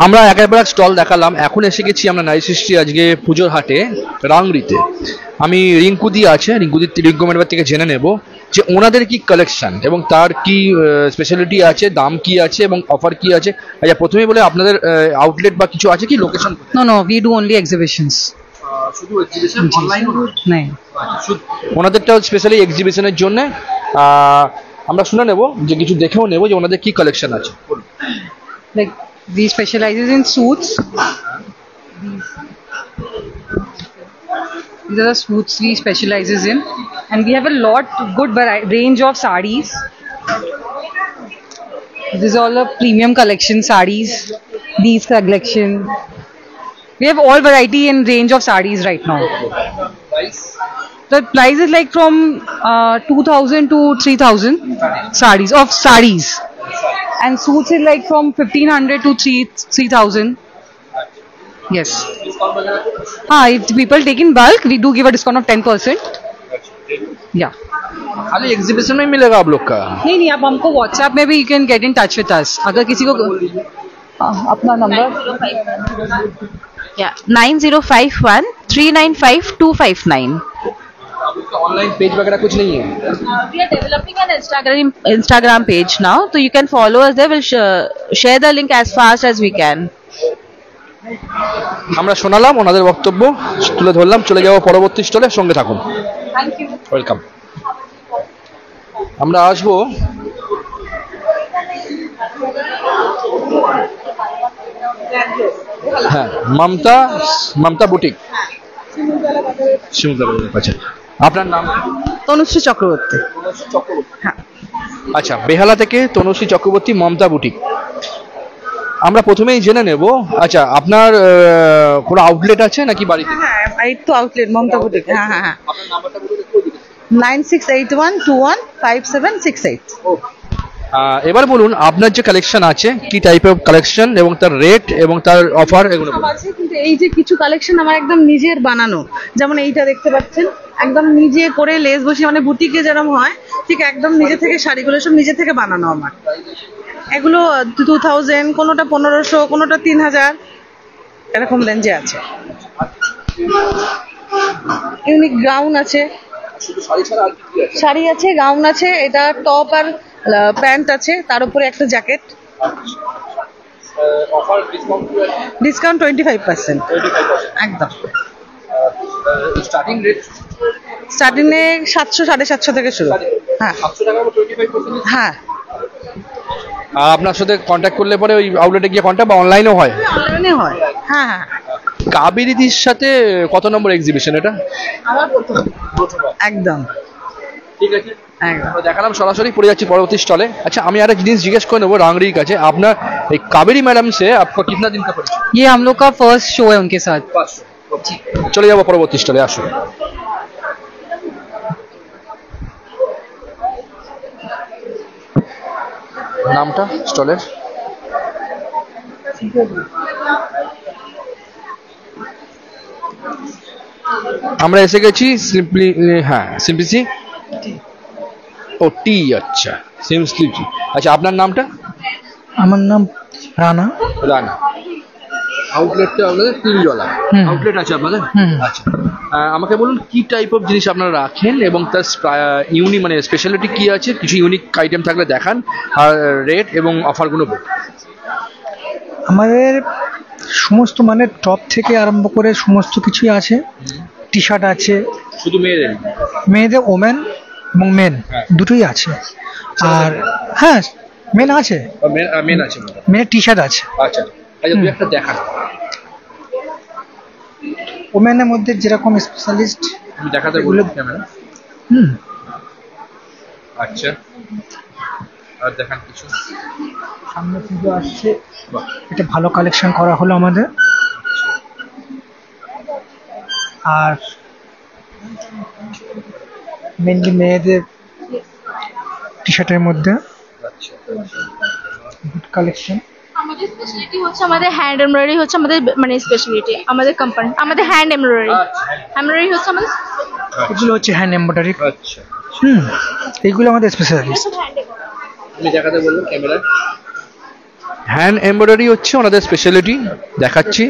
আমরা একেবারে স্টল দেখালাম, এখন এসে গেছি আমরা নারী সৃষ্টি আজকে পুজোর হাটে রাংরিতে। আমি রিঙ্কু দি আছে, রিঙ্কু ম্যাডামের থেকে জেনে নেব যে ওনাদের কি কালেকশন এবং তার কি স্পেশালিটি আছে, দাম কি আছে এবং অফার কি আছে। আচ্ছা, প্রথমেই বলে আপনাদের আউটলেট বা কিছু আছে কি, location? No, we do only exhibitions. শুধু এক্সিবিশন, অনলাইন No. ওনাদেরটা স্পেশালি এক্সিবিশনের জন্য। আমরা শুনে নেব যে কিছু দেখেও নেব যে ওনাদের কি কালেকশন আছে। Like we specializes in suits. These are the suits we specializes in, and we have a lot good range of sarees. This is all a premium collection sarees. These collection. We have all variety and range of sarees right now. Price? The price is like from 2,000 to 3,000 sarees, and suits is like from 1,500 to 3,000. Yes. If people take in bulk, we do give a discount of 10%. Yeah. खाली exhibition में मिलेगा आप लोग का? नहीं, आप हमको WhatsApp में भी you can get in touch with us. अगर किसी को अपना नंबर 9051395259. ऑनलाइन पेज वगैरह कुछ नहीं है? We are developing an Instagram page now, so you can follow us there. We'll share the link as fast as we can. আমরা শোনালাম ওনাদের বক্তব্য, তুলে ধরলাম, চলে যাবো পরবর্তী স্টলে, সঙ্গে থাকুন। Thank you. ওয়েলকাম। আমরা আসবো হ্যাঁ মমতা বুটিক, আচ্ছা আপনার নাম? তনুশ্রী চক্রবর্তী। হ্যাঁ। আচ্ছা, বেহালা থেকে তনুশ্রী চক্রবর্তী, মমতা বুটিক। আমরা প্রথমেই জেনে নেব, আচ্ছা আপনার কোনো আউটলেট আছে নাকি বাড়িতে? হ্যাঁ, এই তো আউটলেট মমতা বুটিক। হ্যাঁ। আপনার নাম্বারটা বলে দিন। 9681215768। এবার বলুন আপনার যে কালেকশন আছে কি টাইপ অফ কালেকশন এবং তার রেট এবং তার অফার এগুলো আছে। কিন্তু এই যে কিছু কালেকশন আমার একদম নিজের বানানো, যেমন এইটা দেখতে পাচ্ছেন, একদম নিজে করে লেস বসিয়ে, মানে বুটিকে যেরকম হয় ঠিক একদম নিজে থেকে, শাড়িগুলো সব নিজে থেকে বানানো আমার। এগুলো 2000, কোনোটা 1500, কোনোটা 3000, এরকম রেঞ্জে আছে। ইউনিক গাউন আছে, শাড়ি আছে, গাউন আছে, এটা টপ আর প্যান্ট আছে, তার উপরে একটা জ্যাকেট। ডিসকাউন্ট 25%। একদম। স্টার্টিং এ 700 750 থেকে শুরু। হ্যাঁ। হ্যাঁ। আপনার সাথে কন্ট্যাক্ট করলে পরে ওই আউটলেটে গিয়ে কন্ট্যাক্ট বা অনলাইনেও হয়? অনলাইনে হয়। হ্যাঁ। কাবেরীদির সাথে কত নম্বর এক্সিবিশন এটা? আমার প্রথম। একদম ঠিক আছে, দেখালাম সরাসরি, পড়ে যাচ্ছি পরবর্তী স্টলে। আচ্ছা, আমি আর একটা জিনিস জিজ্ঞেস করে নেবো রাংরির কাছে, আপনার এই কাবেরী ম্যাডাম से आपका कितना दिन का परिचय? ये हम लोग का फर्स्ट शो है उनके साथ। চলে যাবো পরবর্তী স্টলে, আসুন। নামটা স্টলের? আমরা এসে গেছি সিম্পলি, হ্যাঁ সিম্পলিসি ও টি। আচ্ছা, সিম্পলিসি। আচ্ছা, আপনার নামটা? আমার নাম রানা। রানা। আউটলেটটা আপনাদের তিনজলা আউটলেট আছে আপনাদের? আচ্ছা, আমাকে বলুন কি টাইপ অফ জিনিস আপনারা রাখেন এবং তার ইউনিক মানে স্পেশালিটি কি আছে, কিছু ইউনিক আইটেম থাকলে দেখান, আর রেট এবং অফারগুলো বলুন। আমাদের সমস্ত মানে টপ থেকে আরম্ভ করে সমস্ত কিছুই আছে। টি শার্ট আছে, শুধু মেয়েদের ওমেন এবং মেন দুটোই আছে। আর হ্যাঁ, মেন আছে, মেয়ের টি শার্ট আছে। আচ্ছা, দু একটা দেখান। ওমেনের মধ্যে যেরকম স্পেশালিস্ট দেখাতে বলুন ক্যামেরা। আচ্ছা, আর দেখান কিছু। সামনে পুজো আসছে, এটা ভালো কালেকশন করা হলো আমাদের। আর মেনলি মেয়েদের টি শার্টের মধ্যে কালেকশন। আমাদের স্পেশালিটি হচ্ছে আমাদের হ্যান্ড এমব্রয়ডারি, হচ্ছে আমাদের মানে স্পেশালিটি আমাদের কোম্পানি, আমাদের হ্যান্ড এমব্রয়ডারি হচ্ছে আমাদের, এগুলো হচ্ছে হ্যান্ড এমব্রয়ডারি। আচ্ছা, এইগুলো আমাদের স্পেশালিস্ট। আমি দেখাতে বলবো ক্যামেরা। হ্যান্ড এমব্রয়ডারি হচ্ছে ওনাদের স্পেশালিটি, দেখাচ্ছি।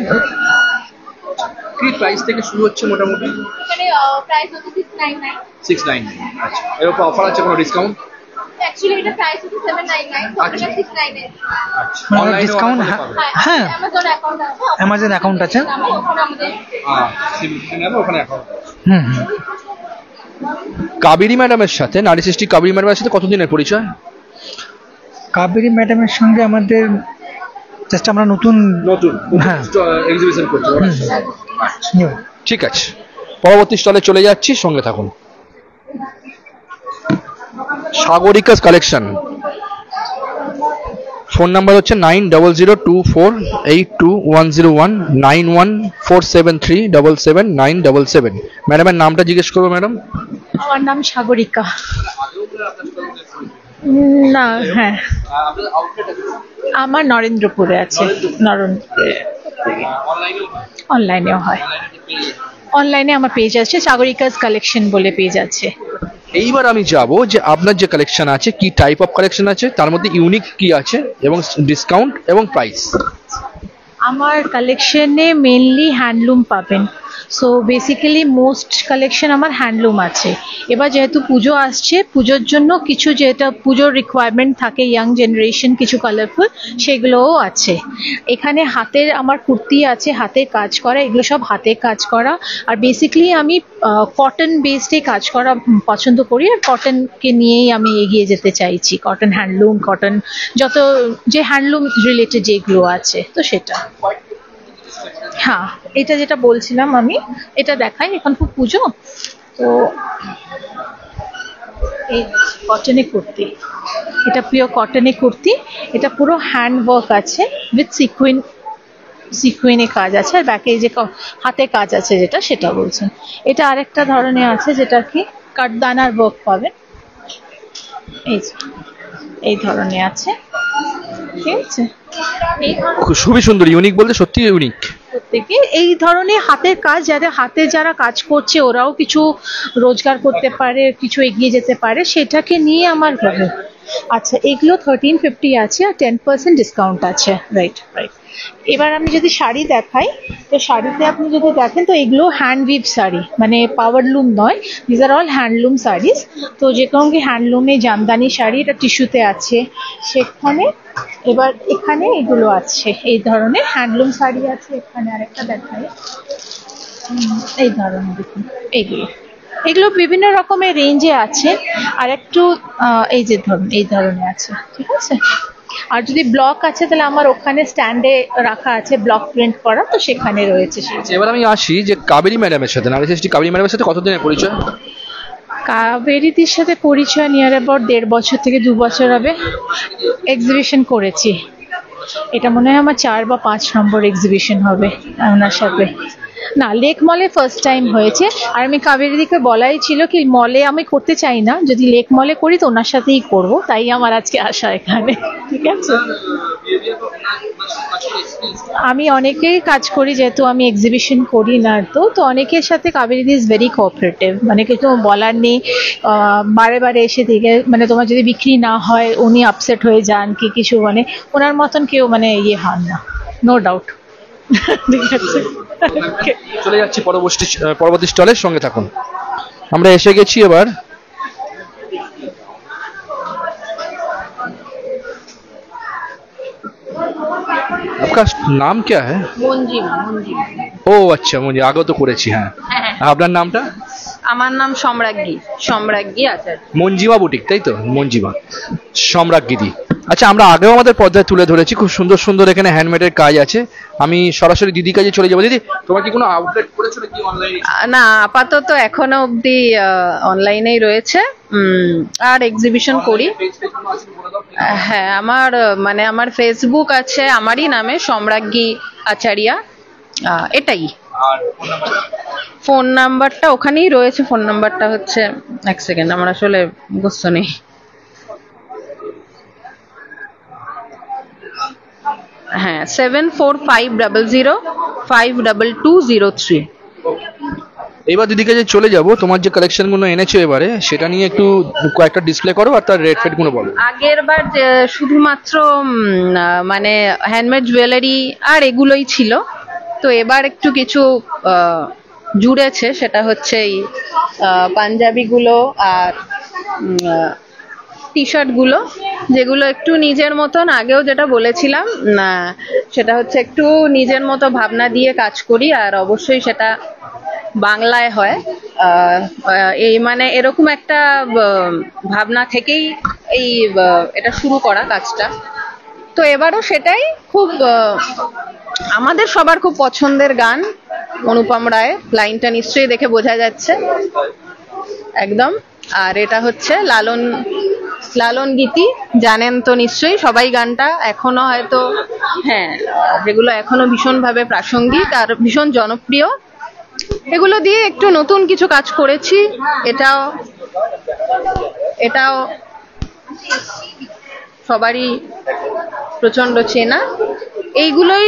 কি প্রাইস থেকে শুরু হচ্ছে মোটামুটি? এখানে প্রাইস হচ্ছে 699। 699। আচ্ছা, এর উপর অফার আছে কোনো ডিসকাউন্ট? অ্যাকচুয়ালি এটা প্রাইস হচ্ছে 799, তো এটা 699। আচ্ছা, মানে অনলাইনে ডিসকাউন্ট? হ্যাঁ, Amazon অ্যাকাউন্ট আছে। অ্যামাজন অ্যাকাউন্ট আছে। ওখানে আমাদের ওখানে অ্যাকাউন্ট। হুম। কাবেরী ম্যাডামের সাথে, নারী সৃষ্টি কাবেরী ম্যাডামের সাথে কতদিনের পরিচয়? কাবেরী ম্যাডামের সঙ্গে আমাদের জাস্ট আমরা নতুন, হ্যাঁ, এক্সিবিশন করছি। নিউ। ঠিক আছে, পরবর্তী স্টলে চলে যাচ্ছি, সঙ্গে থাকুন। সাগরিকাস কালেকশন। ফোন নাম্বার হচ্ছে 9002482101, 9147377977। ম্যাডামের নামটা জিজ্ঞেস করবো ম্যাডাম? আমার নাম সাগরিকা। না, হ্যাঁ, আমার নরেন্দ্রপুরে আছে। অনলাইনেও হয়। অনলাইনে আমার পেজ আছে, সাগরিকাস কালেকশন বলে পেজ আছে। এইবার আমি যাব যে আপনার যে কালেকশন আছে, কি টাইপ অফ কালেকশন আছে, তার মধ্যে ইউনিক কি আছে, এবং ডিসকাউন্ট এবং প্রাইস। আমার কালেকশনে মেনলি হ্যান্ডলুম পাবেন। সো বেসিক্যালি মোস্ট কালেকশন আমার হ্যান্ডলুম আছে। এবার যেহেতু পুজো আসছে, পুজোর জন্য কিছু যেটা পুজোর রিকোয়ারমেন্ট থাকে ইয়াং জেনারেশন, কিছু কালারফুল, সেগুলোও আছে। এখানে হাতের আমার কুর্তি আছে, হাতে কাজ করা, এগুলো সব হাতে কাজ করা। আর বেসিক্যালি আমি কটন বেসডে কাজ করা পছন্দ করি, আর কটনকে নিয়েই আমি এগিয়ে যেতে চাইছি। কটন হ্যান্ডলুম, কটন যত যে হ্যান্ডলুম রিলেটেড যেগুলো আছে, তো সেটা। হ্যাঁ, এটা যেটা বলছিলাম আমি, এটা দেখাই। এখন খুব পুজো, তো এই কটনে কুর্তি, এটা পিওর কটনে কুর্তি। এটা পুরো হ্যান্ড ওয়ার্ক আছে উইথ সিকুইনে কাজ আছে, আর ব্যাকে যে হাতে কাজ আছে যেটা, সেটা বলছেন। এটা আরেকটা ধরনের আছে যেটা কি কাঠদানার ওয়ার্ক পাবেন, এই ধরনের আছে। ঠিক আছে, খুবই সুন্দর, ইউনিক বলতে সত্যি ইউনিক। প্রত্যেকে এই ধরনের হাতের কাজ, যারা কাজ করছে ওরাও কিছু রোজগার করতে পারে, কিছু এগিয়ে যেতে পারে, সেটাকে নিয়ে আমার ভালো। আচ্ছা, এগুলো 1350 আছে, আর 10% ডিসকাউন্ট আছে। রাইট। এবার আমি যদি শাড়ি দেখাই, তো শাড়িতে আপনি যদি দেখেন, তো এগুলো হ্যান্ড উইভ শাড়ি, মানে পাওয়ারলুম নয়, these are all handloom saris. তো যে কোনো কি হ্যান্ডলুমে জামদানি শাড়ি, এটা টিস্যুতে আছে সেখানে। এবার এখানে এগুলো আছে, এই ধরনের হ্যান্ডলুম শাড়ি আছে। এখানে আরেকটা দেখাই, এই ধরনের দেখুন, এগুলো বিভিন্ন রকমের রেঞ্জে আছে। আর একটু এই যে ধরুন, এই ধরনের আছে। ঠিক আছে, আর যদি ব্লক আছে তাহলে আমার ওখানে স্ট্যান্ডে রাখা আছে, ব্লক প্রিন্ট করা, তো সেখানে রয়েছে। এবার আমি আসি যে কাবেরী ম্যাডামের সাথে, নারী সৃষ্টি কাবেরী ম্যাডামের সাথে কতদিনের পরিচয়? কাবেরীদির সাথে পরিচয় নিয়ার অ্যাবাউট 1.5 বছর থেকে 2 বছর হবে। এক্সিবিশন করেছি, এটা মনে হয় আমার 4 বা 5 নম্বর এক্সিবিশন হবে ওনার সাথে। না, লেক মলে ফার্স্ট টাইম হয়েছে। আর আমি কাবেরীদিকে বলাই ছিল কি মলে আমি করতে চাই না, যদি লেক মলে করি তো ওনার সাথেই করব, তাই আমার আজকে আসা এখানে। ঠিক আছে, আমি অনেকেই কাজ করি, যেহেতু আমি এক্সিবিশন করি না, তো অনেকের সাথে কাবেরীদি ইজ ভেরি কোঅপারেটিভ, মানে কিছু বলার নেই। বারে বারে এসে থেকে, মানে তোমার যদি বিক্রি না হয় উনি আপসেট হয়ে যান কি কিছু, মানে ওনার মতন কেউ মানে ইয়ে হন না, নো ডাউট। ঠিক আছে, চলে যাচ্ছি পরবর্তী স্টলের, সঙ্গে থাকুন। আমরা এসে গেছি এবার आपका नाम क्या है? মঞ্জিমা। ও আচ্ছা, আগেও তো করেছি। হ্যাঁ, আপনার নামটা? আমার নাম সম্রাজ্ঞী আচার্য। মঞ্জিমা বুটিক, তাই তো? মঞ্জিমা সম্রাজ্ঞী। আচ্ছা, আমরা আগেও আমাদের পর্দায় তুলে ধরেছি, খুব সুন্দর সুন্দর এখানে হ্যান্ডমেডের কাজ আছে। আমি সরাসরি দিদির কাছে চলে যাবো। দিদি, তোমার কি কোনো আউটলেট করেছো নাকি অনলাইনে? না, আপাতত এখনো অবধি অনলাইনেই রয়েছে, আর এক্সিবিশন করি। হ্যাঁ, আমার ফেসবুক আছে আমারই নামে, সম্রাজ্ঞী আচারিয়া, এটাই। ফোন নাম্বারটা ওখানেই রয়েছে। ফোন নাম্বারটা হচ্ছে, এক সেকেন্ড, আমার আসলে মুখস্থ নেই। হ্যাঁ, 7450052203। এবার দিদিকে যে চলে যাব, তোমার যে কালেকশন গুলো এনেছো এবারে সেটা নিয়ে একটু কয়েকটা ডিসপ্লে করো আর তার রেট ফেট গুলো বলো। আগের বার শুধুমাত্র মানে হ্যান্ডমেড জুয়েলারি আর এগুলোই ছিল, তো এবার একটু কিছু জুড়েছে, সেটা হচ্ছে এই পাঞ্জাবি গুলো আর টি শার্ট গুলো, যেগুলো একটু নিজের মতন, আগেও যেটা বলেছিলাম না সেটা হচ্ছে একটু নিজের মতো ভাবনা দিয়ে কাজ করি, আর অবশ্যই সেটা বাংলায় হয়। এই মানে এরকম একটা ভাবনা থেকেই এই এটা শুরু করা কাজটা। তো এবারও সেটাই খুব আমাদের সবার খুব পছন্দের গান অনুপম রায়, লাইনটা নিশ্চয়ই দেখে বোঝা যাচ্ছে একদম। আর এটা হচ্ছে লালন গীতি, জানেন তো নিশ্চয়ই সবাই গানটা, এখনো হয়তো হ্যাঁ যেগুলো এখনো ভীষণভাবে প্রাসঙ্গিক আর ভীষণ জনপ্রিয়, এগুলো দিয়ে একটু নতুন কিছু কাজ করেছি। এটাও সবারই প্রচন্ড চেনা, এইগুলোই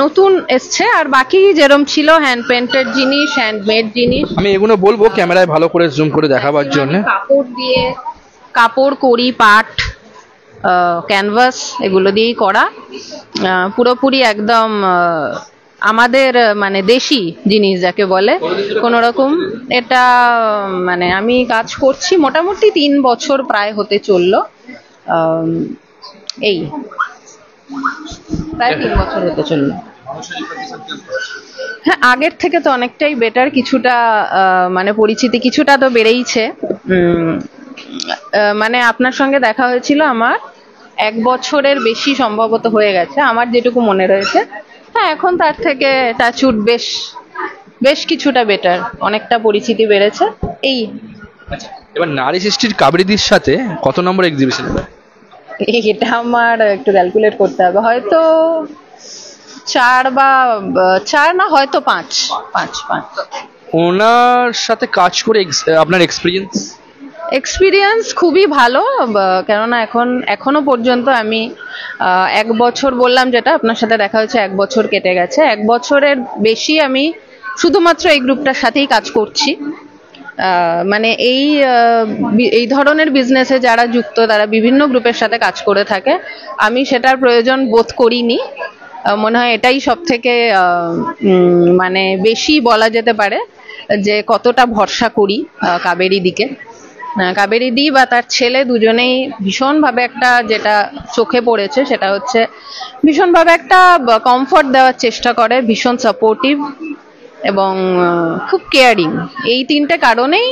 নতুন এসছে। আর বাকি যেরকম ছিল হ্যান্ড পেন্টেড জিনিস, হ্যান্ডমেড জিনিস, আমি এগুলো বলবো ক্যামেরায় ভালো করে জুম করে দেখাবার জন্য। কাপড়, কড়ি, পাট, ক্যানভাস এগুলো দিয়েই করা, পুরোপুরি একদম আমাদের মানে দেশি জিনিস যাকে বলে কোনো রকম। এটা মানে আমি কাজ করছি মোটামুটি 3 বছর প্রায় হতে চললো, এই প্রায় 3 বছর হতে চললো। হ্যাঁ, আগের থেকে তো অনেকটাই বেটার, কিছুটা মানে পরিচিতি কিছুটা তো বেড়েইছে। মানে আপনার সঙ্গে দেখা হয়েছিল আমার 1 বছরের বেশি সম্ভবত হয়ে গেছে আমার যেটুকু মনে রয়েছে। হ্যাঁ, এখন তার থেকে টাচউড বেশ কিছুটা বেটার, অনেকটা পরিচিতি বেড়েছে। এই এবার নারী সৃষ্টির কাবেরীদির সাথে কত নম্বর এক্সিবিশন? এটা আমার একটু ক্যালকুলেট করতে হবে, হয়তো 4 বা 4 না হয়তো 5। ওনার সাথে কাজ করে আপনার এক্সপিরিয়েন্স খুবই ভালো, কেননা এখনো পর্যন্ত আমি 1 বছর বললাম, যেটা আপনার সাথে দেখা হয়েছে 1 বছর কেটে গেছে, 1 বছরের বেশি আমি শুধুমাত্র এই গ্রুপটার সাথেই কাজ করছি। মানে এই ধরনের বিজনেসে যারা যুক্ত তারা বিভিন্ন গ্রুপের সাথে কাজ করে থাকে, আমি সেটার প্রয়োজন বোধ করিনি। মনে হয় এটাই সব থেকে মানে বেশি বলা যেতে পারে যে কতটা ভরসা করি কাবেরী দিকে। কাবেরী দি বা তার ছেলে দুজনেই ভীষণভাবে একটা যেটা চোখে পড়েছে সেটা হচ্ছে ভীষণভাবে একটা কমফর্ট দেওয়ার চেষ্টা করে, ভীষণ সাপোর্টিভ এবং খুব কেয়ারিং। এই 3টে কারণেই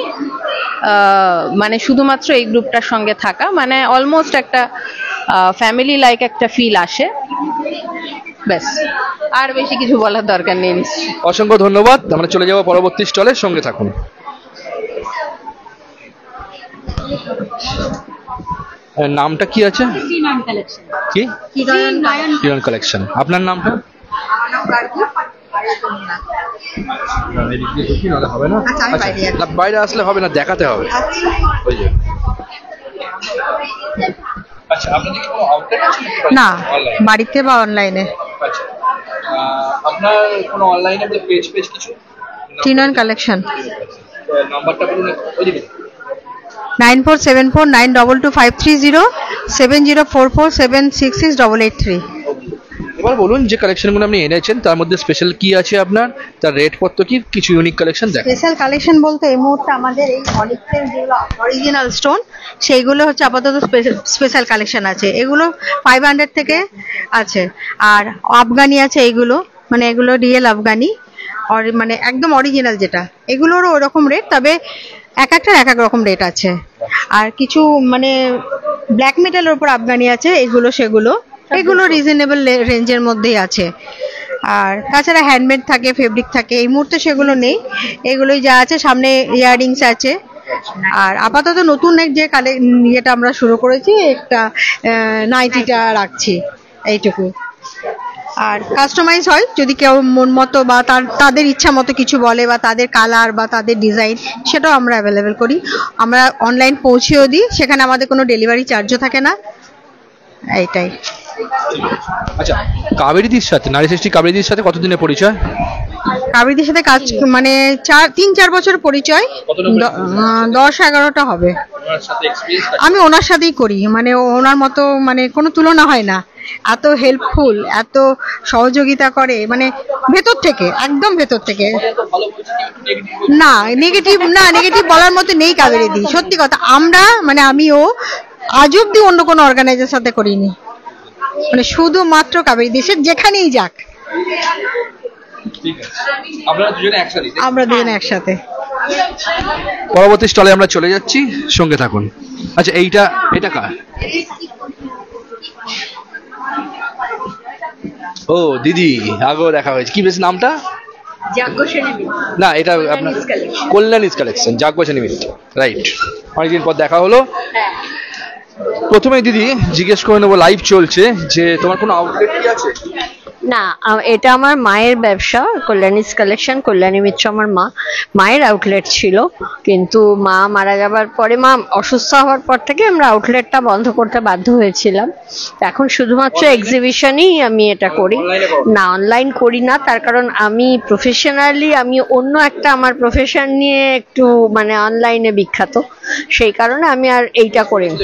মানে শুধুমাত্র এই গ্রুপটার সঙ্গে থাকা মানে অলমোস্ট একটা ফ্যামিলি লাইক একটা ফিল আসে, ব্যাস, আর বেশি কিছু বলার দরকার নেই। অসংখ্য ধন্যবাদ। আমরা চলে যাব পরবর্তী স্টলের সঙ্গে থাকুন। নামটা কি আছে? কি কিরণ কালেকশন। আপনার নামটা? হবে না, বাইরে আসলে হবে না, দেখাতে হবে। না, বাড়িতে বা অনলাইনে। আপনার কোনো অনলাইনে পেজ কিছু? কিরণ কালেকশন। নাম্বারটা বলুন। 9474922530 7044766883। এবার বলুন যে কালেকশনগুলো আপনি এনেছেন তার মধ্যে স্পেশাল কি আছে আপনার, তার রেট কত, কি কিছু ইউনিক কালেকশন দেখেন? স্পেশাল কালেকশন বলতে এই মুহূর্তে আমাদের এই অরিজিনাল যেগুলো অরিজিনাল স্টোন সেইগুলো হচ্ছে আপাতত স্পেশাল কালেকশন আছে। এগুলো 500 থেকে আছে। আর আফগানি আছে, এইগুলো মানে এগুলো রিয়েল আফগানি মানে একদম অরিজিনাল যেটা, এগুলোরও ওরকম রেট, তবে এক একটার এক এক রকম রেট আছে। আর কিছু মানে ব্ল্যাক মেটালের উপর আফগানি আছে, সেগুলো রিজনেবল রেঞ্জের মধ্যেই আছে। আর তাছাড়া হ্যান্ডমেড থাকে, ফেব্রিক থাকে, এই মুহূর্তে সেগুলো নেই, এগুলোই যা আছে। সামনে ইয়াররিংস আছে। আর আপাতত নতুন যে ইয়েটা আমরা শুরু করেছি, একটা নাইটিটা রাখছি, এইটুকু। আর কাস্টমাইজ হয় যদি কেউ মন মতো বা তাদের ইচ্ছা মতো কিছু বলে বা তাদের কালার বা তাদের ডিজাইন, সেটাও আমরা অ্যাভেলেবেল করি। আমরা অনলাইন পৌঁছেও দিই, সেখানে আমাদের কোনো ডেলিভারি চার্জও থাকে না। এইটাই। আচ্ছা, কাবেরীদির সাথে নারী সৃষ্টি কাবেরীদির সাথে কতদিনের পরিচয়? কাবেরীদের সাথে কাজ মানে 3-4 বছর পরিচয়, 10-11টা হবে। আমি ওনার সাথেই করি, মানে ওনার মতো মানে কোনো তুলনা হয় না। এত হেল্পফুল, এত সহযোগিতা করে, মানে ভেতর থেকে, একদম ভেতর থেকে। না নেগেটিভ বলার মতো নেই কাবেরীদি, সত্যি কথা। আমরা মানে আমিও আজ অব্দি অন্য কোনো অর্গানাইজার সাথে করিনি, মানে শুধুমাত্র কাবেরীদি, সে যেখানেই যাক আমরা দুজনে একসাথে। পরবর্তী স্টলে আমরা চলে যাচ্ছি, সঙ্গে থাকুন। আচ্ছা এটা কার? ও দিদি, আগেও দেখা হয়েছে। কি বেশ নামটা? না, এটা আপনার কল্যাণীস কালেকশন, যাজ্ঞসেনী মিত্র, রাইট। অনেকদিন পর দেখা হলো। প্রথমে দিদি জিজ্ঞেস করে নেবো, লাইভ চলছে, যে তোমার কোনো আউটলেট কি আছে? না, এটা আমার মায়ের ব্যবসা, কল্যাণীস কালেকশন। কল্যাণী মিত্র আমার মায়ের আউটলেট ছিল, কিন্তু মা মারা যাবার পরে, মা অসুস্থ হওয়ার পর থেকে আমরা আউটলেটটা বন্ধ করতে বাধ্য হয়েছিলাম। এখন শুধুমাত্র এক্সিবিশনই আমি এটা করি, না অনলাইন করি না। তার কারণ আমি প্রফেশনালি, আমি অন্য একটা আমার প্রফেশন নিয়ে একটু মানে অনলাইনে বিখ্যাত, সেই কারণে আমি আর এইটা করি না।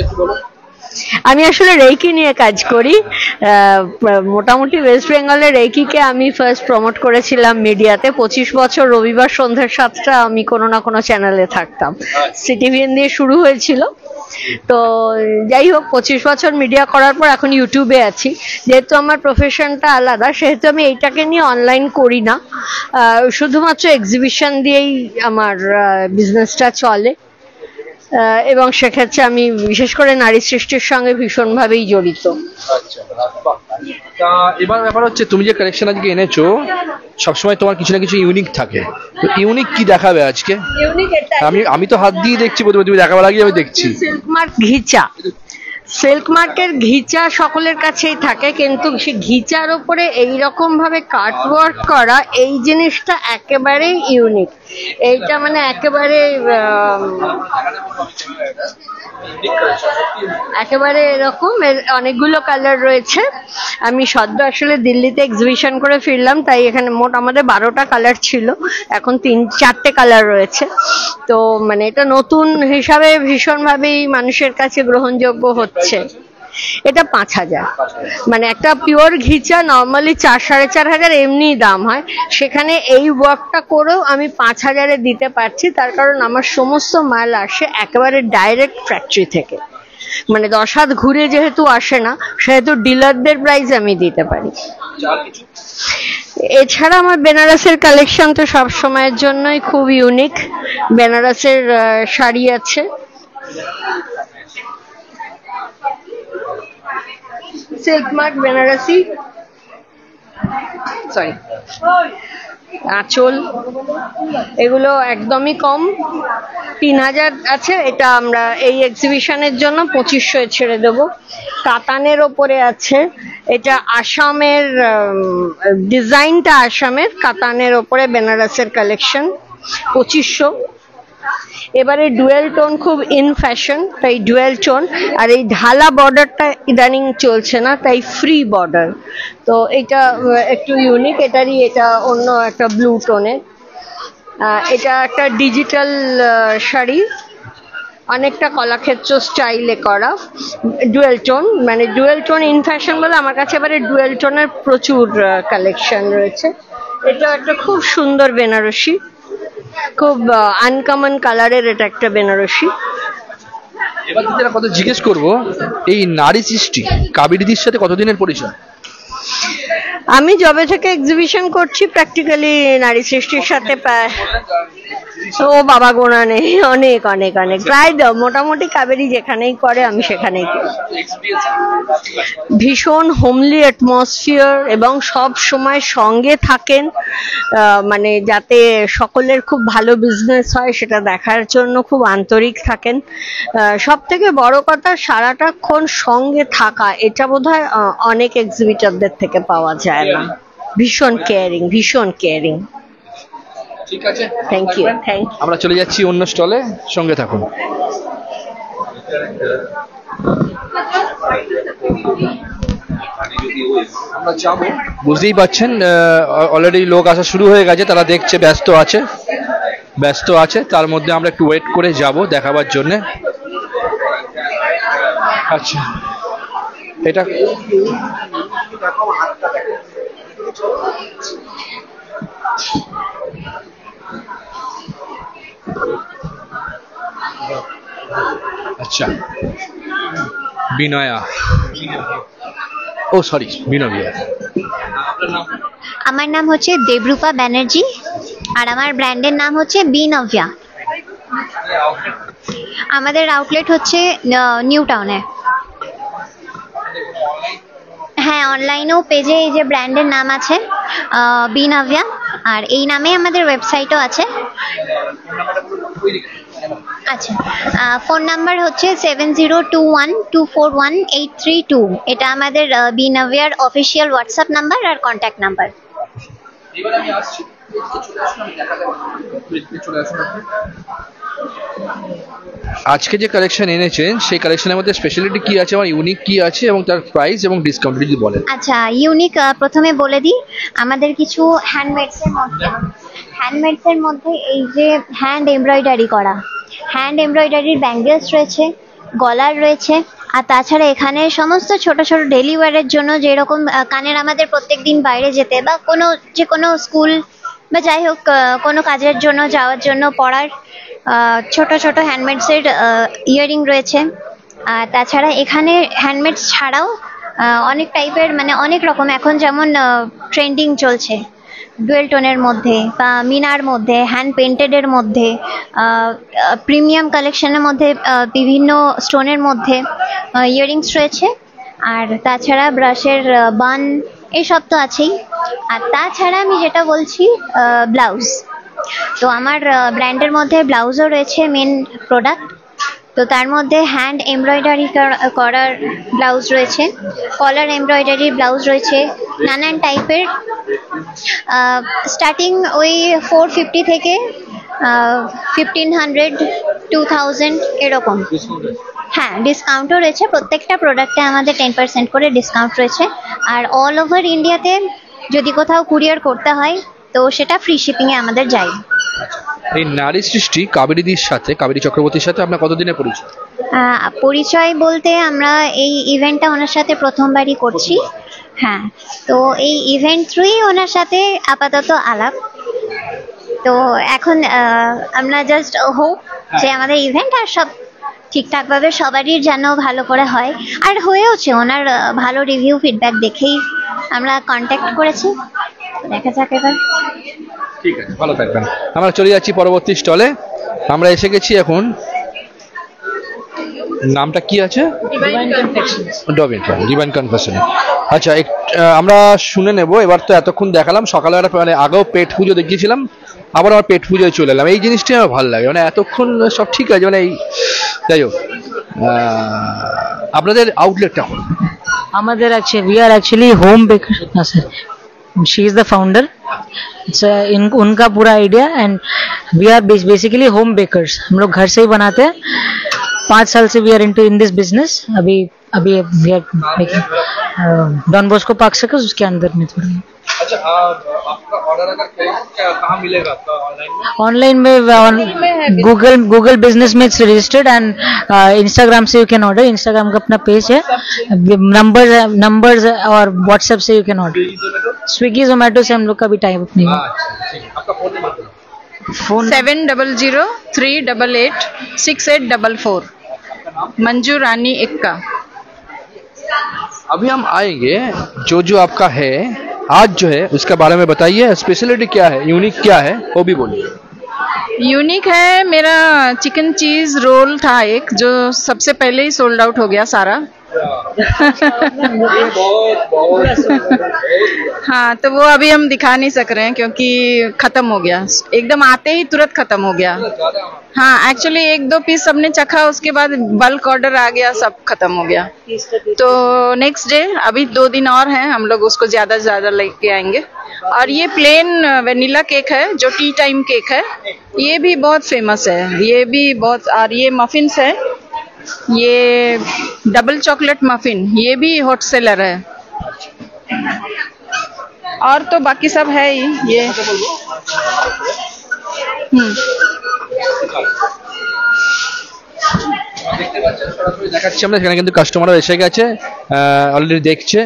আমি আসলে রেইকি নিয়ে কাজ করি। মোটামুটি ওয়েস্ট বেঙ্গলে রেইকিকে আমি ফার্স্ট প্রমোট করেছিলাম মিডিয়াতে। 25 বছর রবিবার সন্ধ্যা 7টা আমি কোনো না কোনো চ্যানেলে থাকতাম। সিটিভিএন দিয়ে শুরু হয়েছিল। তো যাই হোক, 25 বছর মিডিয়া করার পর এখন ইউটিউবে আছি। যেহেতু আমার প্রফেশনটা আলাদা, সেহেতু আমি এইটাকে নিয়ে অনলাইন করি না, শুধুমাত্র এক্সিবিশন দিয়েই আমার বিজনেসটা চলে। এবং সেক্ষেত্রে আমি বিশেষ করে নারী সৃষ্টির সঙ্গে ভীষণভাবেই জড়িত। এবার ব্যাপার হচ্ছে, তুমি যে কালেকশন আজকে এনেছো, সবসময় তোমার কিছু না কিছু ইউনিক থাকে। তো ইউনিক কি দেখাবে আজকে? আমি তো হাত দিয়ে দেখছি, প্রথমে তুমি দেখাবার আগে আমি দেখছি সিল্ক মার্ক ঘিচা। সিল্ক মার্কের ঘিচা সকলের কাছেই থাকে, কিন্তু সে ঘিচার উপরে এইরকম ভাবে কাটওয়ার্ক করা, এই জিনিসটা একেবারেই ইউনিক। এইটা মানে একেবারে এরকম, এর অনেকগুলো কালার রয়েছে। আমি সদ্য আসলে দিল্লিতে এক্সিবিশন করে ফিরলাম, তাই এখানে মোট আমাদের 12টা কালার ছিল, এখন 3-4টে কালার রয়েছে। তো মানে এটা নতুন হিসাবে ভীষণভাবেই মানুষের কাছে গ্রহণযোগ্য হচ্ছে। এটা 5000, মানে একটা পিওর ঘিচা নর্মালি 4-4.5 এমনি দাম হয়, সেখানে এই ওয়ার্কটা করেও আমি 5000-এ দিতে পারছি। তার কারণ আমার সমস্ত মাল আসে একেবারে ডাইরেক্ট ফ্যাক্টরি থেকে, মানে 10 হাত ঘুরে যেহেতু আসে না, সেহেতু ডিলারদের প্রাইস আমি দিতে পারি। এছাড়া আমার বেনারসের কালেকশন তো সব সময়ের জন্যই খুব ইউনিক। বেনারসের শাড়ি আছে, সিল্ক মার্ক বেনারসি, আঁচল, এগুলো একদমই কম, 3000 আছে। এটা আমরা এই এক্সিবিশনের জন্য 2500 ছেড়ে দেবো। কাতানের ওপরে আছে, এটা আসামের ডিজাইনটা, আসামের কাতানের ওপরে বেনারসের কালেকশন, 2500। এবারে ডুয়েল টোন খুব ইন ফ্যাশন, তাই ডুয়েল টোন। আর এই ঢালা বর্ডারটা ইদানিং চলছে না, তাই ফ্রি বর্ডার। তো এটা একটু ইউনিক, এটা অন্য একটা ব্লু টোনের। এটা একটা ডিজিটাল শাড়ি, অনেকটা কলাক্ষেত্র স্টাইলে করা, ডুয়েল টোন। মানে ডুয়েল টোন ইন ফ্যাশন বলে আমার কাছে এবারে ডুয়েল টোনের প্রচুর কালেকশন রয়েছে। এটা একটা খুব সুন্দর বেনারসি, খুব আনকমন কালারের, এটা একটা বেনারসি। এবার যেটা কথা জিজ্ঞেস করবো, এই নারী সৃষ্টি কাবেরীদির সাথে কতদিনের পরিচয়? আমি যবে থেকে এক্সিবিশন করছি প্র্যাকটিক্যালি নারী সৃষ্টির সাথে প্রায়, ও বাবা গোনা নেই, অনেক অনেক অনেক, প্রায় মোটামুটি কাবেরী যেখানেই করে আমি সেখানেই করি। ভীষণ হোমলি অ্যাটমসফিয়ার এবং সব সময় সঙ্গে থাকেন, মানে যাতে সকলের খুব ভালো বিজনেস হয় সেটা দেখার জন্য খুব আন্তরিক থাকেন। সব থেকে বড় কথা, সারাটাক্ষণ সঙ্গে থাকা, এটা বোধহয় অনেক এক্সিবিটরদের থেকে পাওয়া যায় না। ভীষণ কেয়ারিং, ভীষণ কেয়ারিং। ঠিক আছে, থ্যাংক ইউ। আমরা চলে যাচ্ছি অন্য স্টলে, সঙ্গে থাকুন। আমরা যাবো, বুঝতেই পাচ্ছেন অলরেডি লোক আসা শুরু হয়ে গেছে, তারা দেখছে, ব্যস্ত আছে, তার মধ্যে আমরা একটু ওয়েট করে যাব দেখাবার জন্যে। আচ্ছা, এটা আচ্ছা বিনয়া, ও সরি বিনয়া। আমার নাম হচ্ছে দেবরূপা ব্যানার্জি আর আমার ব্র্যান্ডের নাম হচ্ছে বিনভ্যা। আমাদের আউটলেট হচ্ছে নিউ টাউনে। হ্যাঁ, অনলাইনেও পেজে এই যে ব্র্যান্ডের নাম আছে বিনভ্যা, আর এই নামে আমাদের ওয়েবসাইটও আছে। আচ্ছা, ফোন নাম্বার হচ্ছে 7021241832। এটা আমাদের বিনভ্যার অফিসিয়াল হোয়াটসঅ্যাপ নাম্বার আর কন্ট্যাক্ট নাম্বার। আজকে যে কালেকশন এনেছেন সেই কালেকশনের মধ্যে স্পেশালিটি কি আছে, আমার ইউনিক কি আছে এবং তার প্রাইস এবং ডিসকাউন্ট যদি বলেন। আচ্ছা, ইউনিক প্রথমে বলে দিই, আমাদের কিছু হ্যান্ডমেডসের মধ্যে এই যে হ্যান্ড এমব্রয়ডারি করা, হ্যান্ড এমব্রয়ডারির ব্যাঙ্গেলস রয়েছে, গলার রয়েছে, আর তাছাড়া এখানে সমস্ত ছোট ছোট ডেলি ওয়্যারের জন্য, যেরকম কানের আমাদের প্রত্যেকদিন বাইরে যেতে বা যে কোনো স্কুল বা যাই হোক কোনো কাজের জন্য যাওয়ার জন্য পড়ার ছোট ছোট হ্যান্ডমেডসের ইয়াররিং রয়েছে। আর তাছাড়া এখানে হ্যান্ডমেডস ছাড়াও অনেক টাইপের, মানে অনেক রকম, এখন যেমন ট্রেন্ডিং চলছে ডুয়েল টোনের মধ্যে বা মিনার মধ্যে, হ্যান্ড পেন্টেডের মধ্যে, প্রিমিয়াম কালেকশনের মধ্যে, বিভিন্ন স্টোনের মধ্যে ইয়াররিংস রয়েছে। আর তাছাড়া ব্রাশের বান, এইসব তো আছেই। আর তাছাড়া আমি যেটা বলছি ব্লাউজ, তো আমার ব্র্যান্ডের মধ্যে ব্লাউজও রয়েছে মেন প্রোডাক্ট। তো তার মধ্যে হ্যান্ড এমব্রয়ডারি করার ব্লাউজ রয়েছে, কলার এমব্রয়ডারির ব্লাউজ রয়েছে, নানান টাইপের, স্টার্টিং ওই 450 থেকে 1500, 2000 এরকম। হ্যাঁ, ডিসকাউন্টও রয়েছে, প্রত্যেকটা প্রোডাক্টে আমাদের 10% করে ডিসকাউন্ট রয়েছে। আর অল ওভার ইন্ডিয়াতে যদি কোথাও কুরিয়ার করতে হয় তো সেটা ফ্রি শিপিংয়ে আমাদের যায়। এই নারী সৃষ্টি কাবেরীদির সাথে, কাবেরী চক্রবর্তীর সাথে আপনার কতদিনের পরিচয়? পরিচয় বলতে আমরা এই ইভেন্টটা ওনার সাথে প্রথমবারই করছি। হ্যাঁ, তো এই ইভেন্ট থ্রুই ওনার সাথে আপাতত আলাপ। তো এখন আমরা জাস্ট হোপ যে আমাদের ইভেন্ট আর সব ঠিকঠাকভাবে সবারই যেন ভালো করে হয়, আর হয়েওছে। ওনার ভালো রিভিউ ফিডব্যাক দেখেই আমরা কন্ট্যাক্ট করেছি, দেখা যাক এবার। ঠিক আছে, ভালো থাকবেন। আমরা চলে যাচ্ছি পরবর্তী স্টলে। আমরা এসে গেছি এখন, নামটা কি আছে? ডিভাইন কনফেকশন। আচ্ছা, আমরা শুনে নেব এবার। তো এতক্ষণ দেখালাম, সকালে মানে আগেও পেট পুজো দেখিয়েছিলাম, আবার আমার পেট পুজোয় চলে এলাম। এই জিনিসটাই আমার ভালো লাগে, মানে এতক্ষণ সব ঠিক আছে, মানে এই যাই হোক। আপনাদের আউটলেটটা আমাদের we are actually home baker. sir, she is the founder. It's उनका पूरा idea, and we are basically home bakers. हम लोग घर से ही बनाते हैं। 5 साल से we are into in this business. अभी we are making Don Bosco Park Circus, उसके अंदर में थोड़ा। अच्छा, आपका ऑर्डर अगर कहाँ मिलेगा? आपका ऑनलाइन में गूगल बिजनेस में रजिस्टर्ड, एंड इंस्टाग्राम से यू कैन ऑर्डर। इंस्टाग्राम का अपना पेज है, नंबर्स और व्हाट्सएप से you can order. Swiggy Zomato से हम लोग का भी टाइम अप नहीं है। आपका फोन नंबर? 7003886844। मंजू रानी एक्का। अभी हम आएंगे जो आपका है आज जो है उसके बारे में बताइए। स्पेशलिटी क्या है, यूनिक क्या है, वो भी बोलिए। यूनिक है, मेरा चिकन चीज रोल था एक, जो सबसे पहले ही सोल्ड आउट हो गया सारा। हाँ, तो वो अभी हम दिखा नहीं सक रहे हैं क्योंकि खत्म हो गया, एकदम आते ही तुरंत खत्म हो गया। हाँ, एक्चुअली 1-2 पीस सबने चखा, उसके बाद बल्क ऑर्डर आ गया, सब खत्म हो गया। तो नेक्स्ट डे, अभी 2 दिन और हैं, हम लोग उसको ज्यादा से ज्यादा लेके आएंगे। और ये प्लेन वेनिला केक है जो टी टाइम केक है, ये भी बहुत फेमस है, ये भी बहुत। और ये मफिन्स है, ये डबल चॉकलेट मफिन, ये भी हॉट सेलर है। और तो बाकी सब है ही ये। দেখাচ্ছি আমরা, এখানে কিন্তু কাস্টমাররা এসে গেছে, অলরেডি দেখছে,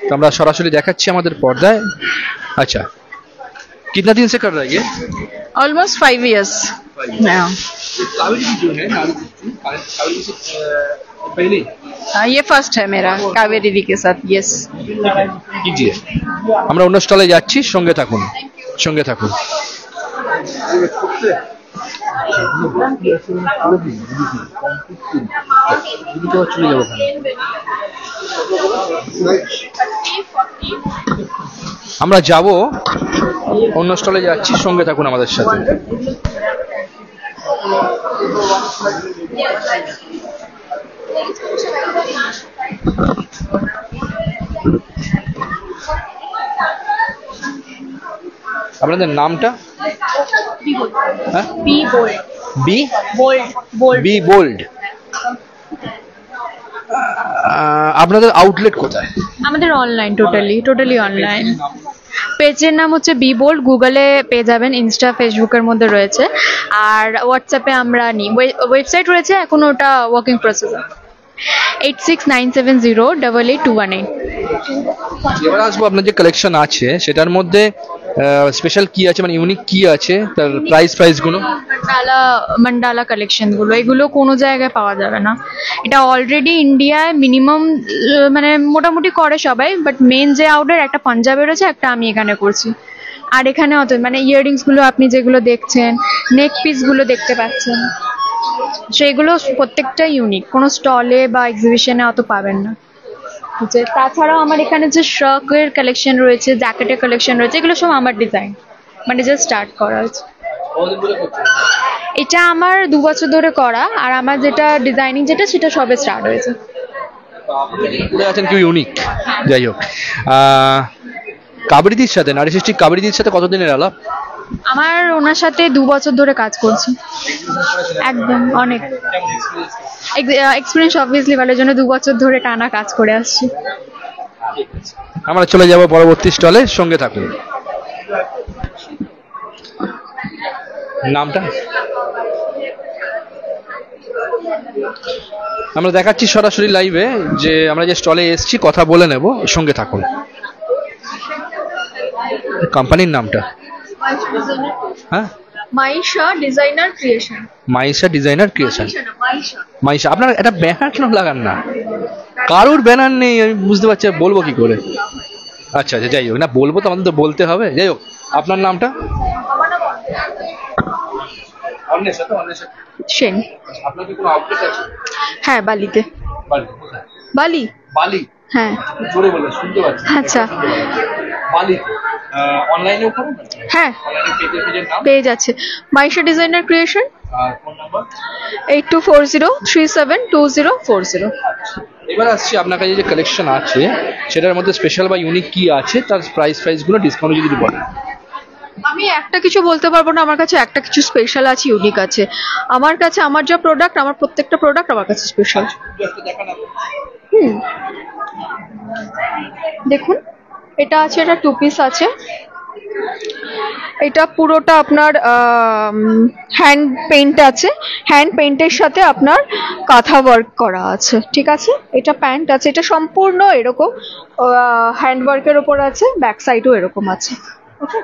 তো আমরা সরাসরি দেখাচ্ছি আমাদের পর্দায়। আচ্ছা, कितना दिन से कर रहा है ये? Almost 5 years now। पहले ये फर्स्ट है मेरा कावेरी दी के साथ। यस कीजिए। আমরা অন্য স্টলে যাচ্ছি, সঙ্গে থাকুন, সঙ্গে থাকুন। আমরা যাব, অন্য স্টলে যাচ্ছি, সঙ্গে থাকুন আমাদের সাথে। আপনাদের নামটা? Be Bold. Be Bold. Be Bold. আপনাদের আউটলেট কোথায়? আমাদের অনলাইন, টোটালি অনলাইন। পেজের নাম হচ্ছে বি বোল্ড, গুগলে পেয়ে যাবেন, ইনস্টা ফেসবুকের মধ্যে রয়েছে, আর হোয়াটসঅ্যাপে আমরা নিই। ওয়েবসাইট রয়েছে, এখন ওটা ওয়ার্কিং প্রসেস। 8697088218। এবার আসবো, আপনার যে কালেকশন আছে সেটার মধ্যে স্পেশাল কি আছে, মানে ইউনিক কি আছে, তার প্রাইস গুলো? মান্ডালা কালেকশন গুলো, এগুলো কোনো জায়গায় পাওয়া যাবে না। এটা অলরেডি ইন্ডিয়ায় মিনিমাম মানে মোটামুটি করে সবাই, বাট মেন যে আউটলেট একটা পাঞ্জাবে রয়েছে, একটা আমি এখানে করছি। আর এখানে অত মানে ইয়াররিংস গুলো আপনি যেগুলো দেখছেন, নেক পিস গুলো দেখতে পাচ্ছেন, সেগুলো প্রত্যেকটা ইউনিক, কোনো স্টলে বা এক্সিবিশনে অত পাবেন না। তাছাড়াও আমার এখানে যে শ্রাকের কালেকশন রয়েছে, জ্যাকেটের কালেকশন রয়েছে, এগুলো সব আমার ডিজাইন, মানে জাস্ট স্টার্ট করা হয়েছে। এটা আমার 2 বছর ধরে করা, আর আমার যেটা ডিজাইনিং যেটা সেটা সবে স্টার্ট হয়েছে। আছেন কেউ ইউনিক, যাই হোক। কাবেরীদির সাথে, নারী সৃষ্টি কাবেরীদির সাথে কতদিনের আলাপ? আমার ওনার সাথে 2 বছর ধরে কাজ করছি। একদম অনেক এক্সপিরিয়েন্স, অবভিয়াসলি ভালো, জন্য 2 বছর ধরে টানা কাজ করে আসছি। আমরা চলে যাব পরবর্তী স্টলে, সঙ্গে থাকুন। নামটা? আমরা দেখাচ্ছি সরাসরি লাইভে, যে আমরা যে স্টলে এসেছি, কথা বলে নেব, সঙ্গে থাকুন। কোম্পানির নামটা? হ্যাঁ, Maisha designer creation. Maisha designer creation. Maisha. আপনার একটা ব্যানার কেন লাগান না? কারোর ব্যানার নেই, আমি বুঝতে পারছি, বলবো কি করে? আচ্ছা আচ্ছা, যাই হোক, না বলবো তো, আমাদের তো বলতে হবে। যাই হোক, আপনার নামটা? সেন। আপনার কি কোনো আউটলেট আছে? হ্যাঁ, বালিতে। বালি? বালি, হ্যাঁ। জোরে বলে শুনতে পাচ্ছি। আচ্ছা, বালি অনলাইনেও করেন? হ্যাঁ, পেজ আছে মাইশা ডিজাইনার ক্রিয়েশন। আর ফোন নাম্বার? 8240372040। এবার আসছি, আপনার কাছে যে কালেকশন আছে সেটার মধ্যে স্পেশাল বা ইউনিক কি আছে, তার প্রাইস গুলো, ডিসকাউন্ট যদি বলেন। আমি একটা কিছু বলতে পারবো না, আমার কাছে একটা কিছু স্পেশাল আছে, ইউনিক আছে। আমার কাছে আমার যা প্রোডাক্ট, আমার প্রত্যেকটা প্রোডাক্ট আমার কাছে স্পেশাল। দেখুন, এটা আছে, এটা 2 পিস আছে। এটা পুরোটা আপনার হ্যান্ড পেইন্ট আছে, হ্যান্ড পেইন্টের সাথে আপনার কাঁথা ওয়ার্ক করা আছে, ঠিক আছে। এটা প্যান্ট আছে, এটা সম্পূর্ণ এরকম হ্যান্ড ওয়ার্কের ওপর আছে, ব্যাক সাইডও এরকম আছে। ওকে,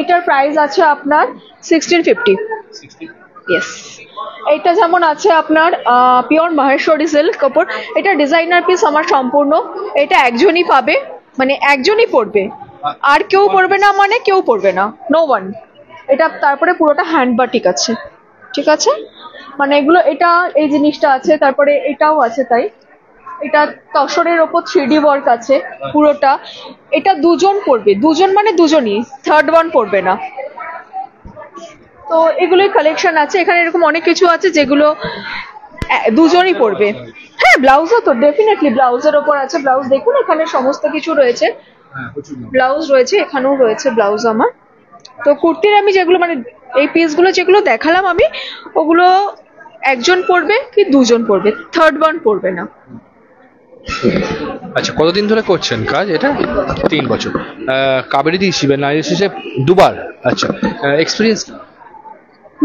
এটার প্রাইস আছে আপনার 1650। ইয়েস। এটা যেমন আছে আপনার পিওর মহেশ্বরী সিল্ক কাপড়, এটা ডিজাইনার পিস আমার সম্পূর্ণ। এটা একজনই পাবে, মানে একজনই পরবে, আর কেউ পরবে না, মানে কেউ পরবে না, নো ওয়ান। এটা তারপরে পুরোটা হ্যান্ড বাটিক আছে, ঠিক আছে, মানে এগুলো, এটা এই জিনিসটা আছে, তারপরে এটাও আছে, তাই এটা তসরের ওপর 3D ওয়ার্ক আছে পুরোটা। এটা 2 জন পরবে, 2 জন মানে 2 জনই, থার্ড ওয়ান পরবে না। তো এগুলোই কালেকশন আছে এখানে, এরকম অনেক কিছু আছে যেগুলো 2 জনই পরবে। হ্যাঁ, ব্লাউজও তো ডেফিনেটলি, ব্লাউজের ওপর আছে, ব্লাউজ দেখুন, এখানে সমস্ত কিছু রয়েছে, ব্লাউজ রয়েছে, এখানেও রয়েছে ব্লাউজ আমার। তো কুর্তির আমি যেগুলো, মানে এই পিসগুলো যেগুলো দেখালাম আমি, ওগুলো একজন পরবে কি 2 জন পরবে, থার্ড ওয়ান পরবে না। আচ্ছা, কতদিন ধরে করছেন কাজ এটা? 3 বছর। কাবেরী দি শিবের নারী শেষে দুবার। আচ্ছা, এক্সপিরিয়েন্স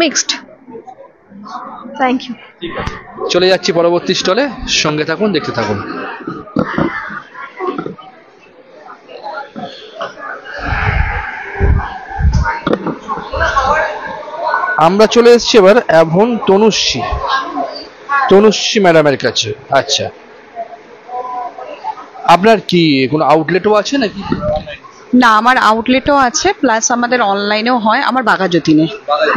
মিক্সড। Thank you. চলে যাচ্ছি পরবর্তী স্টলে, সঙ্গে থাকুন, দেখতে থাকুন। আমরা চলে এসেছি এবার অ্যাভন তনুশ্রী ম্যাডামের কাছে। আচ্ছা, আপনার কি কোনো আউটলেটও আছে নাকি? না, আমার আউটলেটও আছে, প্লাস আমাদের অনলাইনেও হয়। আমার বাঘাযতীনে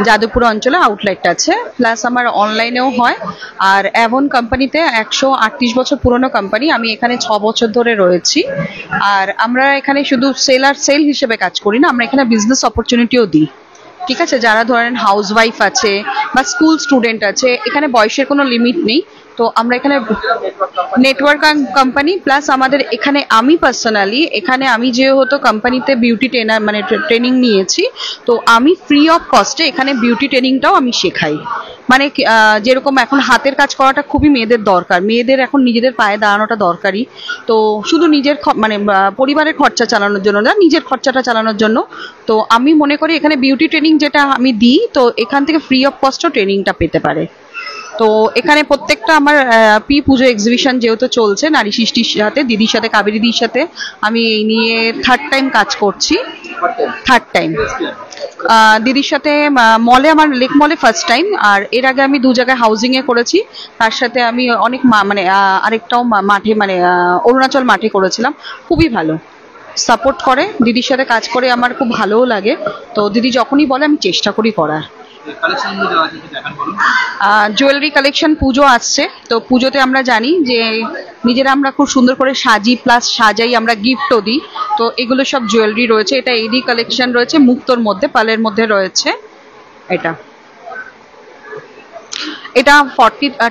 যাদবপুর অঞ্চলে আউটলেট আছে, প্লাস আমার অনলাইনেও হয়। আর অ্যাভন কোম্পানিতে 138 বছর পুরনো কোম্পানি, আমি এখানে 6 বছর ধরে রয়েছি। আর আমরা এখানে শুধু সেল হিসেবে কাজ করি না, আমরা এখানে বিজনেস অপরচুনিটিও দিই। ঠিক আছে, যারা ধরেন হাউসওয়াইফ আছে বা স্কুল স্টুডেন্ট আছে, এখানে বয়সের কোনো লিমিট নেই। তো আমরা এখানে নেটওয়ার্ক কোম্পানি, প্লাস আমাদের এখানে আমি পার্সোনালি এখানে আমি যেহেতু কোম্পানিতে বিউটি ট্রেনার মানে ট্রেনিং নিয়েছি, তো আমি ফ্রি অফ কস্টে এখানে বিউটি ট্রেনিংটাও আমি শেখাই। মানে যেরকম এখন হাতের কাজ করাটা খুবই মেয়েদের দরকার, মেয়েদের এখন নিজেদের পায়ে দাঁড়ানোটা দরকারি। তো শুধু নিজের মানে পরিবারের খরচা চালানোর জন্য না, নিজের খরচাটা চালানোর জন্য। তো আমি মনে করি এখানে বিউটি ট্রেনিং যেটা আমি দিই, তো এখান থেকে ফ্রি অফ কস্টও ট্রেনিংটা পেতে পারে। তো এখানে প্রত্যেকটা আমার পুজো এক্সিবিশন যেহেতু চলছে নারী সৃষ্টির সাথে, দিদির সাথে, কাবেরী দিদির সাথে আমি এই নিয়ে থার্ড টাইম দিদির সাথে মলে, আমার লেক মলে ফার্স্ট টাইম। আর এর আগে আমি 2 জায়গায় হাউজিং এ করেছি, তার সাথে আমি অনেক মানে আরেকটাও মাঠে মানে অরুণাচল মাঠে করেছিলাম। খুবই ভালো সাপোর্ট করে, দিদির সাথে কাজ করে আমার খুব ভালোও লাগে। তো দিদি যখনই বলে আমি চেষ্টা করি করার। জুয়েলারি কালেকশন পুজো আসছে, তো পুজোতে আমরা জানি যে নিজেরা আমরা খুব সুন্দর করে সাজি, প্লাস সাজাই, আমরা গিফটও দিই। তো এগুলো সব জুয়েলারি রয়েছে। এটা এডি কালেকশন রয়েছে, মুক্তোর মধ্যে, পালের মধ্যে রয়েছে। এটা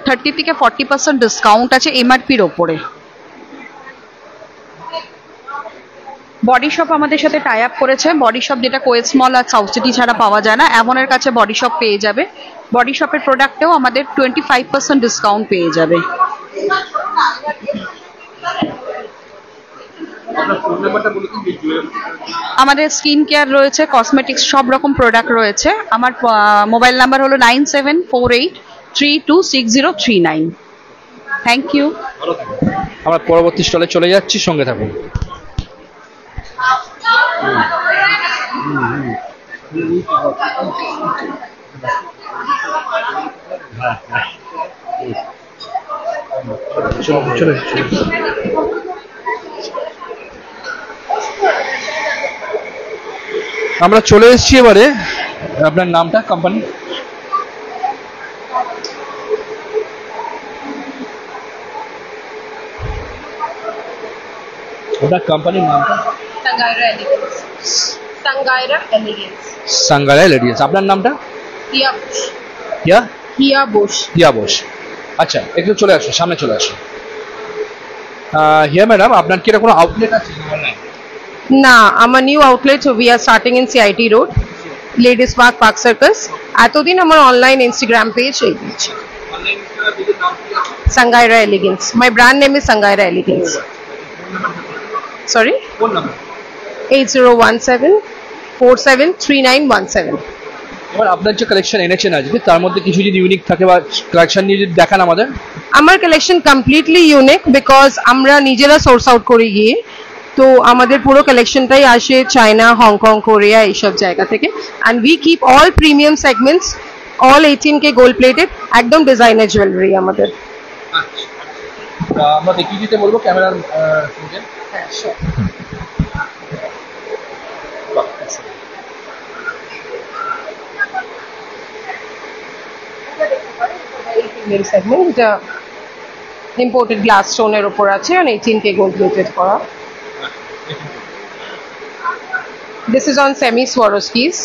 30 থেকে 40% ডিসকাউন্ট আছে এমআরপির ওপরে। বডি শপ আমাদের সাথে টাই আপ করেছে। বডি শপ যেটা কোয়েস মল আর সাউথ সিটি ছাড়া পাওয়া যায় না, অ্যাভনের কাছে বডি শপ পেয়ে যাবে। বডি শপের প্রোডাক্টেও আমাদের 25% ডিসকাউন্ট পেয়ে যাবে। আমাদের স্কিন কেয়ার রয়েছে, কসমেটিক্স, সব রকম প্রোডাক্ট রয়েছে। আমার মোবাইল নাম্বার হলো 9748326039। Thank you. আমরা পরবর্তী স্টলে চলে যাচ্ছি, সঙ্গে থাকুন। আমরা চলে এসেছি এবারে, আপনার নামটা, কোম্পানি? আপনার কোম্পানির নামটা? সাঙ্গাইরা এলিগেন্স। আপনার নামটা? হিয়া বোস। আচ্ছা, একটু চলে আসো, সামনে চলে আসো। হিয়া ম্যাডাম, আপনার কি কোনো আউটলেট আছে? না, আমার new outlet, we are starting in CIT road, ladies Park Circus. এতদিন আমার অনলাইন ইনস্টাগ্রাম পেজ এই আছে, Sangaira elegance. My brand name is Sangaira elegance. Sorry, 8017473917। এবার আপনার যে কালেকশন এনেছেন আজকে, তার মধ্যে কিছু যদি ইউনিক থাকে বা কালেকশন নিয়ে যদি দেখান আমাদের। আমার কালেকশন কমপ্লিটলি ইউনিক, বিকজ আমরা নিজেরা সোর্স আউট করে গিয়ে, তো আমাদের পুরো কালেকশনটাই আসে চায়না, হংকং, কোরিয়া এইসব জায়গা থেকে। And we keep all premium segments, all 18K gold plated, একদম ডিজাইনার জুয়েলারি আমাদের। আমরা দেখিয়ে দিতে বলবো ক্যামেরার সঙ্গে। সেগমেন্ট, এটা ইম্পোর্টেড গ্লাস স্টোনের উপর আছে, আর 18K গোল্ড প্লেটেড করা। This is on semi Swarovskis.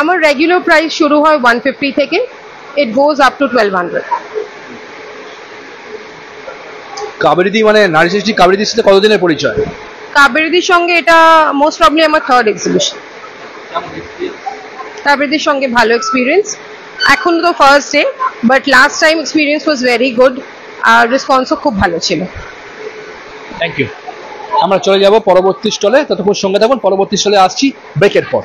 আমার রেগুলার প্রাইস শুরু হয় 150 থেকে, it goes up to 1200। Kaveri মানে নারী সৃষ্টি কাবেরীর সাথে কতদিনের পরিচয়? কাবেরীর সঙ্গে এটা মোস্ট প্রবলি আমার 3rd এক্সিবিশন। কাবেরীর সঙ্গে ভালো এক্সপিরিয়েন্স, এখন তো first day, but last time experience was very good, আর রেসপন্সও খুব ভালো ছিল। Thank you. আমরা চলে যাব পরবর্তী স্টলে, ততক্ষণ সঙ্গে থাকুন, পরবর্তী স্টলে আসছি ব্রেকের পর।